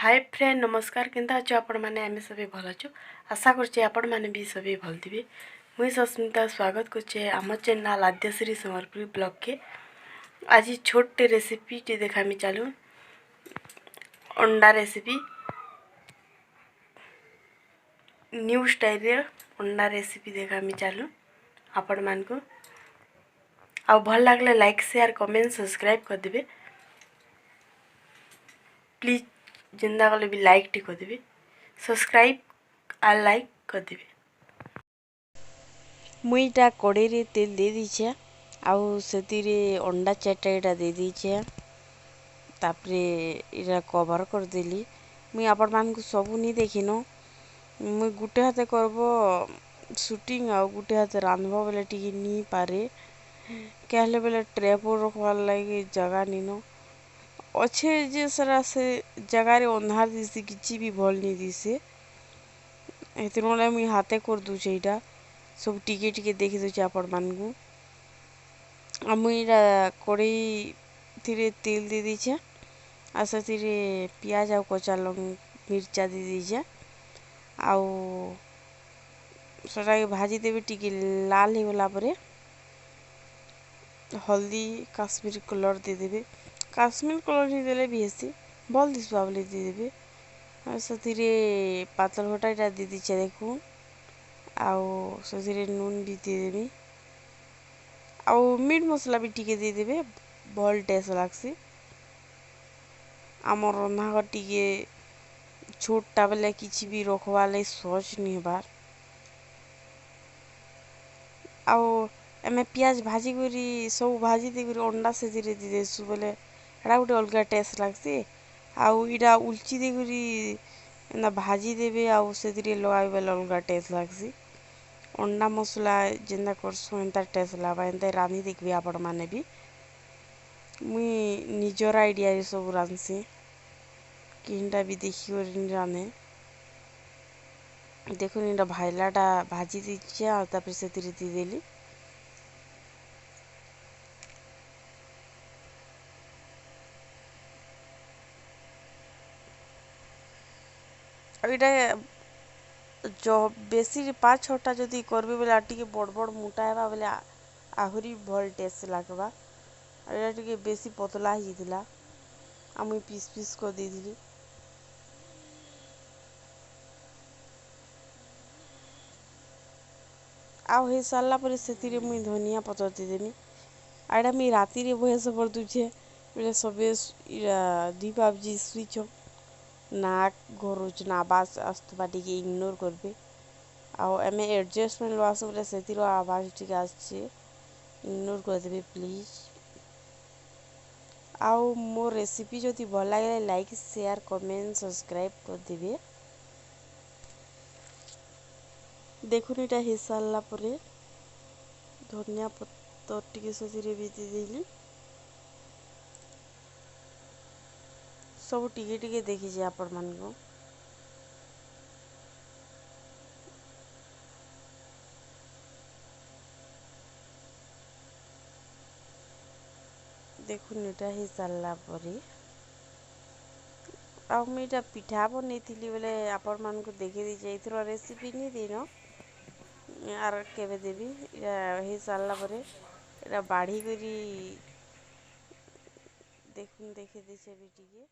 Hi friend नमस्कार Kenta अच्छो आपण मैंने आम सभी भल अच्छु आशा करछे आपण मैंने भी सभी भल थे मुई सस्मिता स्वागत करछे आम चैनल आद्यश्री समरपुरी ब्लॉग के। आज छोटे रेसिपी टी देखामी चालू अंडा रेसिपी न्यू स्टाइल अंडा रेसिपी देखामी चालू आपण मान को आ भल लागले लाइक शेयर कमेंट सब्सक्राइब कर देबे प्लीज जिंदा गले भी लाइक टी कर देबे सब्सक्राइब आ लाइक कर देबे। मुईटा कड़े रे तेल दे दीछे आउ सेतिरे अंडा चारटा एटा दे दीछे तापरे इरा कवर कर देली। मुई आपण मान को सबु नी देखिनो मुई गुटे हाथे करबो शूटिंग आउ गुटे हाथे रांधबो बेले टिके नी पारे कहले बेले ट्रैप रखवार लागी जगह नीनो अच्छे जे सरा से जगह रे अंधार दिसी किछि भी भल नी दिसे एतिरोले मुई हाथे कर दूचे इटा सब टिके टिके देखि दूचे आपण मान को। आ मुई इरा कड़ई थिरे तेल दे दीछे आ सेतिरे प्याज आउ कच्चा मिर्चा दे दीछे आउ सेटा के भाजी देबे टिके लाल हो गला परे हल्दी काश्मीरी कलर दे देबे काश्मीर कलर ही देले भी हेसी भल दिसबा बोले दे देबे आ सेतिरे पातल घटाटा दे दीछे देखु आउ सेतिरे नून भी दे देबे आउ मीट मसला भी टिके दे देबे भल टेस्ट लागसी। आमर रंधा घर टिके छोटा बेले किछि भी रखवा ले सहज नी हेबार आउ एमे प्याज भाजी करी सब भाजी दे करी अंडा से धीरे धीरे देसु बोले एटा गोटे अलगा टेस्ट लागसी। आउ इटा उल्ची दे करी एना भाजी देबे आउ से धीरे लगाबे बेले अलगा टेस्ट लागसी। अंडा मसला जेंदा करसु एंता टेस्ट लाबा एंता रांधी देखबे आपण माने भी मुई निजर आइडिया रे सब रांधसी किंटा भी देखि कर रांधे देखुन इटा भाइलाटा भाजी दीछे आ तापर सेतिरे दी देली इटा जो बेसी 5-6टा जदि करबे बेले टिके बड़ बड़ मोटा हेबा बेले आहुरी भल टेस्ट लागबा एटा टिके बेसी पतला ही दिला आ मुई पीस पीस को दे दिली आउ हे सारला परे सेतिरे मुई धनिया पतर दे देनी आइडा मुई राती रे भयस पर दूचे बेले सबे इरा दी बाबजी सुइचो नाक घरोच ना आवाज आस्तबा टिके इग्नोर करबे आउ एमे एडजस्टमेंट वास बोले सेतिरो आवाज टिके आछे इग्नोर कर देबे प्लीज। आउ मोर रेसिपी जदि भल लागे लाइक शेयर कमेंट सब्सक्राइब कर देबे देखुन इटा हे सारला परे धनिया पत्तर टिके सेतिरे भी दे देली सब टिके टिके देखिजे आपण मान को देखुन इटा हे सारला परे आ मुई इटा पिठा बनैथिली बोले आपण मान को देखि दीजे एथरो रेसिपी नी देनो आर केबे देबी इटा हे सारला परे इटा बाढ़ी करी देखुन देखि देछे भी टिके।